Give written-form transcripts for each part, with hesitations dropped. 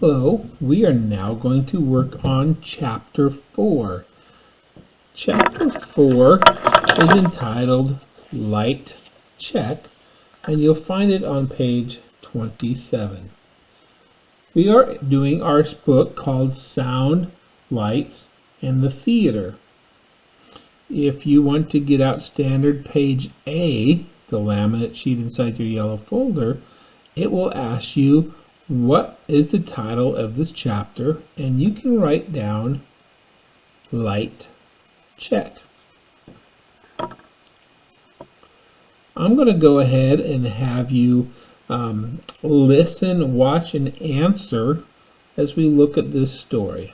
Hello, we are now going to work on Chapter 4. Chapter 4 is entitled Light Check, and you'll find it on page 27. We are doing our book called Sound, Lights, and the Theater. If you want to get out standard page A, the laminate sheet inside your yellow folder, it will ask you what is the title of this chapter, and you can write down Light Check. I'm going to go ahead and have you listen, watch, and answer as we look at this story.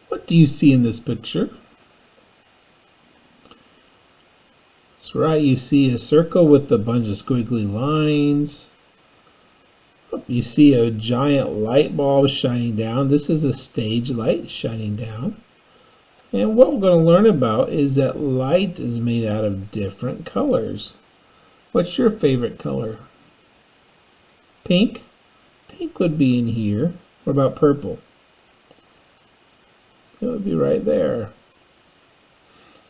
What do you see in this picture? That's right, you see a circle with a bunch of squiggly lines. You see a giant light bulb shining down. This is a stage light shining down. And what we're going to learn about is that light is made out of different colors. What's your favorite color? Pink? Pink would be in here. What about purple? It would be right there.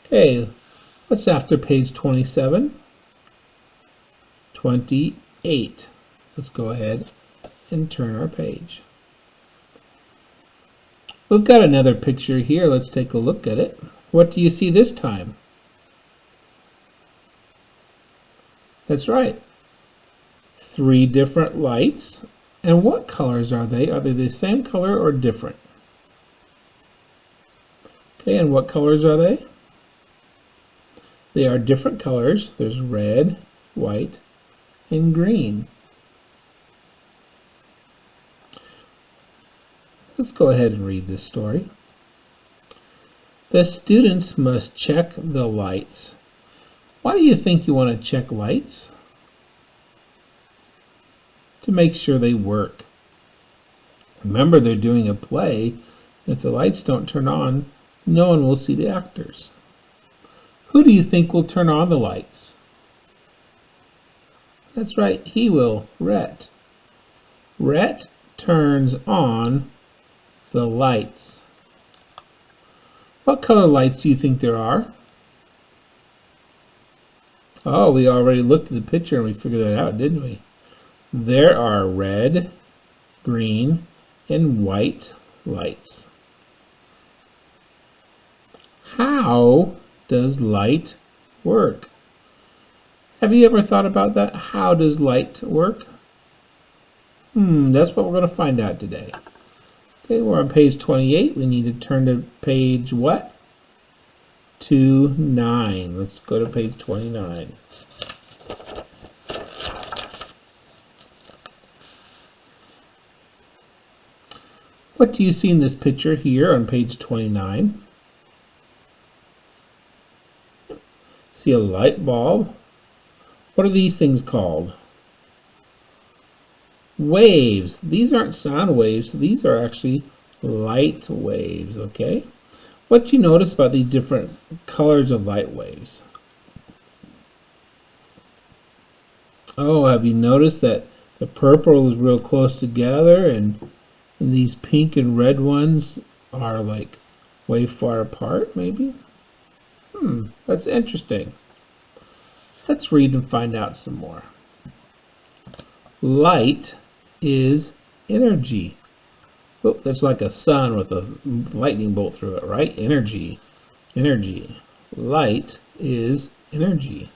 Okay, what's after page 27? 28. Let's go ahead and turn our page. We've got another picture here. Let's take a look at it. What do you see this time? That's right. 3 different lights. And what colors are they? Are they the same color or different? Okay, and what colors are they? They are different colors. There's red, white, and green. Let's go ahead and read this story. The students must check the lights. Why do you think you want to check lights? To make sure they work. Remember, they're doing a play. If the lights don't turn on, no one will see the actors. Who do you think will turn on the lights? That's right, he will, Rhett. Rhett turns on the lights. What color lights do you think there are? Oh, we already looked at the picture and we figured that out, didn't we? There are red, green, and white lights. How does light work? Have you ever thought about that? How does light work? That's what we're going to find out today. Okay, we're on page 28. We need to turn to page what? 29. Let's go to page 29. What do you see in this picture here on page 29? See a light bulb. What are these things called? Waves. These aren't sound waves. These are actually light waves, okay? What do you notice about these different colors of light waves? Oh, have you noticed that the purple is real close together and these pink and red ones are like way far apart, maybe? That's interesting. Let's read and find out some more. Light is energy. Oh, that's like a sun with a lightning bolt through it, right? Energy. Energy. Light is energy.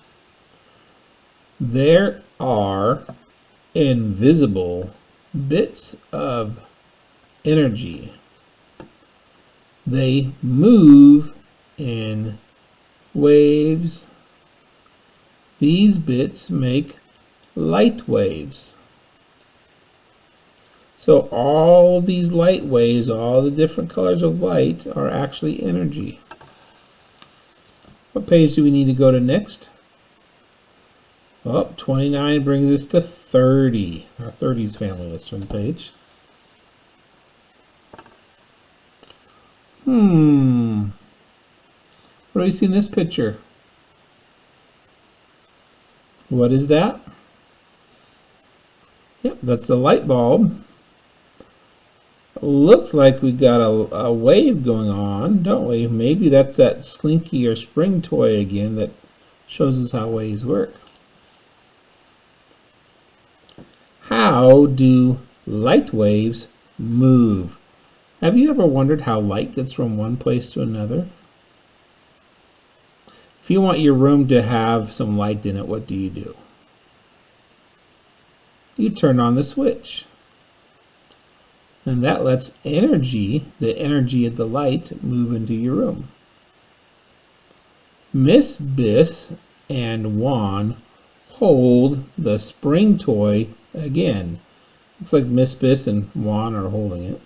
There are invisible bits of energy. They move in waves. These bits make light waves. So all these light waves, all the different colors of light are actually energy. What page do we need to go to next? Oh, 29 brings us to 30. Our 30s family. Let's turn the page. What do we see in this picture? What is that? that's the light bulb. Looks like we got a wave going on, don't we? Maybe that's that slinky or spring toy again that shows us how waves work. How do light waves move? Have you ever wondered how light gets from one place to another? If you want your room to have some light in it, what do? You turn on the switch. And that lets energy, the energy of the light, move into your room. Miss Biss and Juan hold the spring toy again. Looks like Miss Biss and Juan are holding it.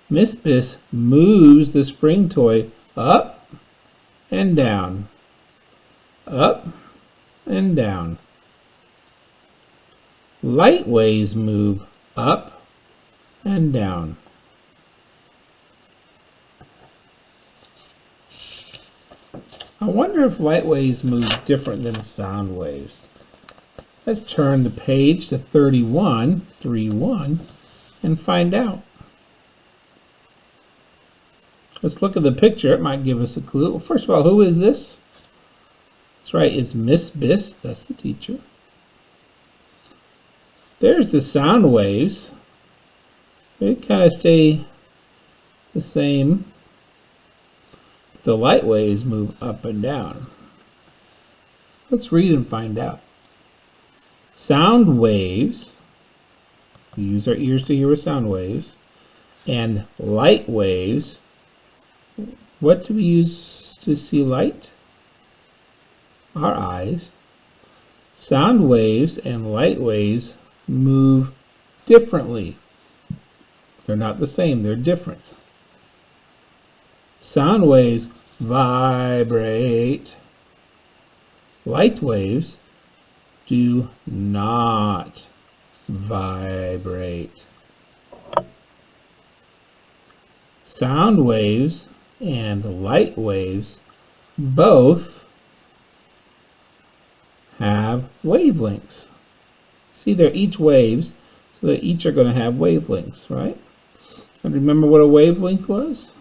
Miss Biss moves the spring toy up and down, up and down. Light waves move up and down. I wonder if light waves move different than sound waves. Let's turn the page to 31, and find out. Let's look at the picture. It might give us a clue. Well, first of all, who is this? That's right, it's Miss Biss. That's the teacher. There's the sound waves. They kind of stay the same. The light waves move up and down. Let's read and find out. Sound waves, we use our ears to hear with sound waves, and light waves. What do we use to see light? Our eyes. Sound waves and light waves move differently. They're not the same, they're different. Sound waves vibrate. Light waves do not vibrate. Sound waves and light waves both have wavelengths. See, they're each waves, so they each are going to have wavelengths, right? And remember what a wavelength was?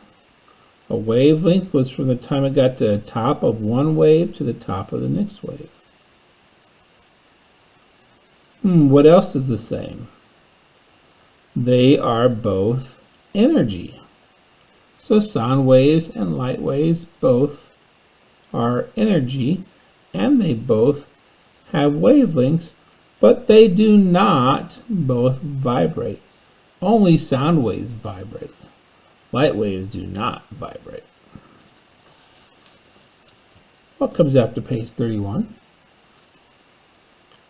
A wavelength was from the time it got to the top of one wave to the top of the next wave. What else is the same? They are both energy. So sound waves and light waves both are energy, and they both have wavelengths, but they do not both vibrate. Only sound waves vibrate. Light waves do not vibrate. What comes after page 31?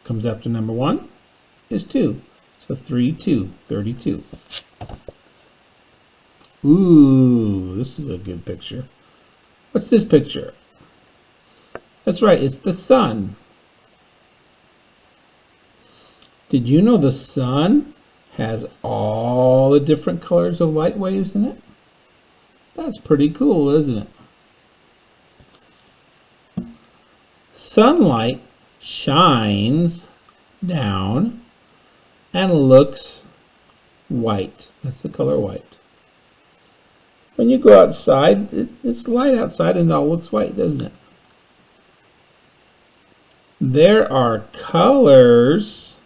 Comes after number 1 is 2. So 3, 2, 32. Ooh, this is a good picture. What's this picture? That's right, it's the sun. Did you know the sun has all the different colors of light waves in it? That's pretty cool, isn't it? Sunlight shines down and looks white. That's the color white. When you go outside, it's light outside and it all looks white, doesn't it? There are colors,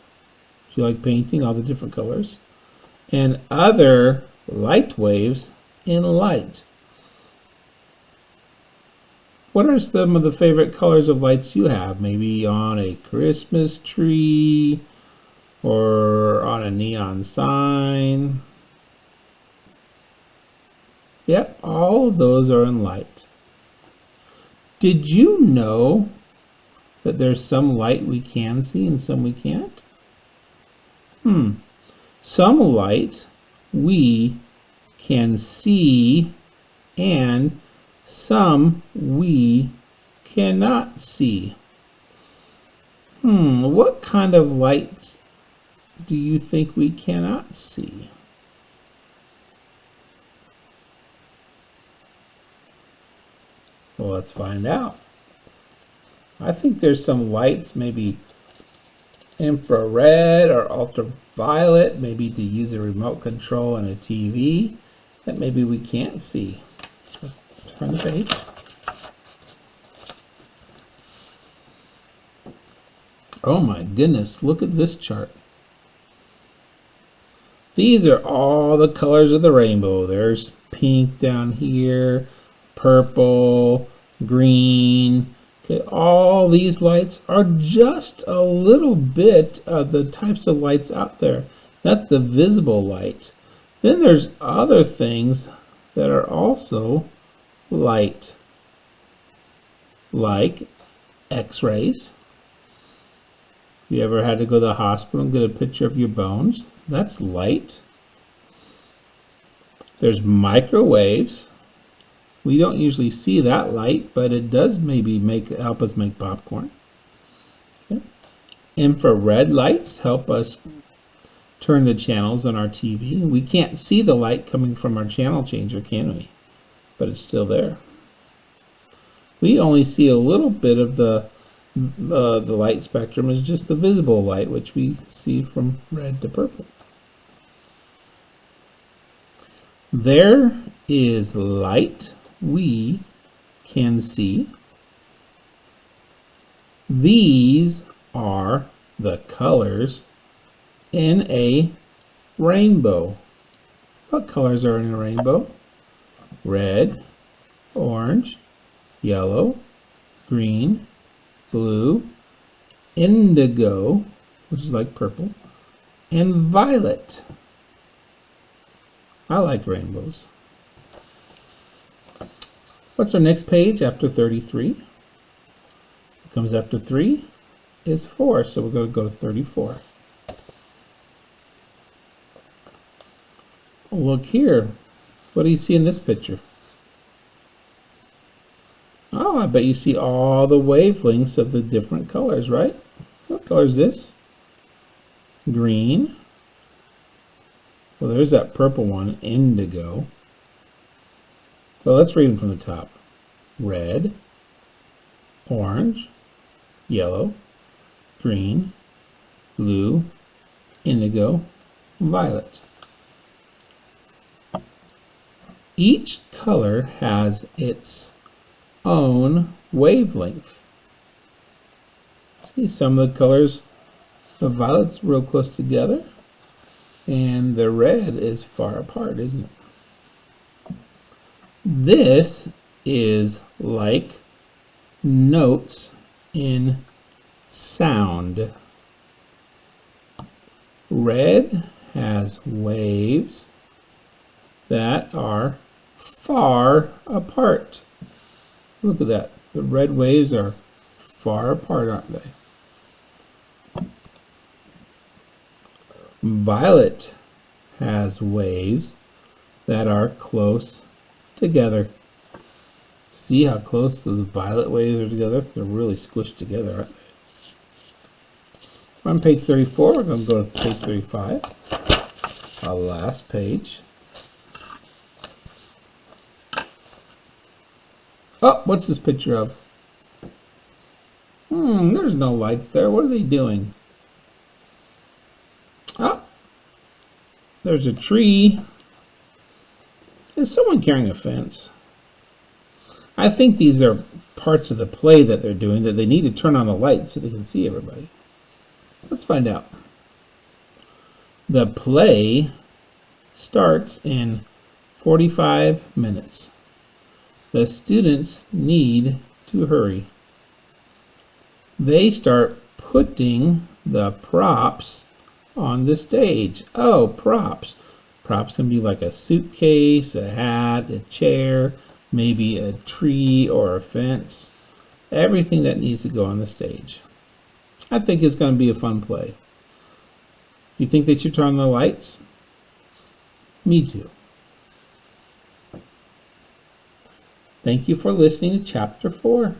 if you like painting, all the different colors, and other light waves in light. What are some of the favorite colors of lights you have? Maybe on a Christmas tree or on a neon sign. Yep, all of those are in light. Did you know that there's some light we can see and some we can't? Some light we can see and some we cannot see. What kind of lights do you think we cannot see? Well, let's find out. I think there's some lights maybe infrared or ultraviolet, maybe to use a remote control on a TV that maybe we can't see. Let's turn the page. Oh my goodness, look at this chart. These are all the colors of the rainbow. There's pink down here, purple, green. Okay, all these lights are just a little bit of the types of lights out there. That's the visible light. Then there's other things that are also light, like X-rays. You ever had to go to the hospital and get a picture of your bones? That's light. There's microwaves. We don't usually see that light, but it does maybe help us make popcorn. Okay. Infrared lights help us turn the channels on our TV. We can't see the light coming from our channel changer, can we? But it's still there. We only see a little bit of the light spectrum is just the visible light, which we see from red to purple. There is light we can see. These are the colors in a rainbow. What colors are in a rainbow? Red, orange, yellow, green, blue, indigo, which is like purple, and violet. I like rainbows. What's our next page after 33? What comes after 3 is 4, so we're going to go to 34. Look here. What do you see in this picture? Oh, I bet you see all the wavelengths of the different colors, right? What color is this? Green. Well, there's that purple one, indigo. Well, let's read them from the top. Red, orange, yellow, green, blue, indigo, violet. Each color has its own wavelength. See, some of the colors, the violet's real close together, and the red is far apart, isn't it? This is like notes in sound. Red has waves that are far apart. Look at that. The red waves are far apart, aren't they? Violet has waves that are close together. See how close those violet waves are together? They're really squished together, aren't they? On page 34, we're going to go to page 35. Our last page. Oh, what's this picture of? There's no lights there. What are they doing? Oh, there's a tree. Is someone carrying a fence? I think these are parts of the play that they're doing, that they need to turn on the lights so they can see everybody. Let's find out. The play starts in 45 minutes. The students need to hurry. They start putting the props on the stage. Oh, props. Props can be like a suitcase, a hat, a chair, maybe a tree or a fence. Everything that needs to go on the stage. I think it's going to be a fun play. You think they should turn on the lights? Me too. Thank you for listening to Chapter 4.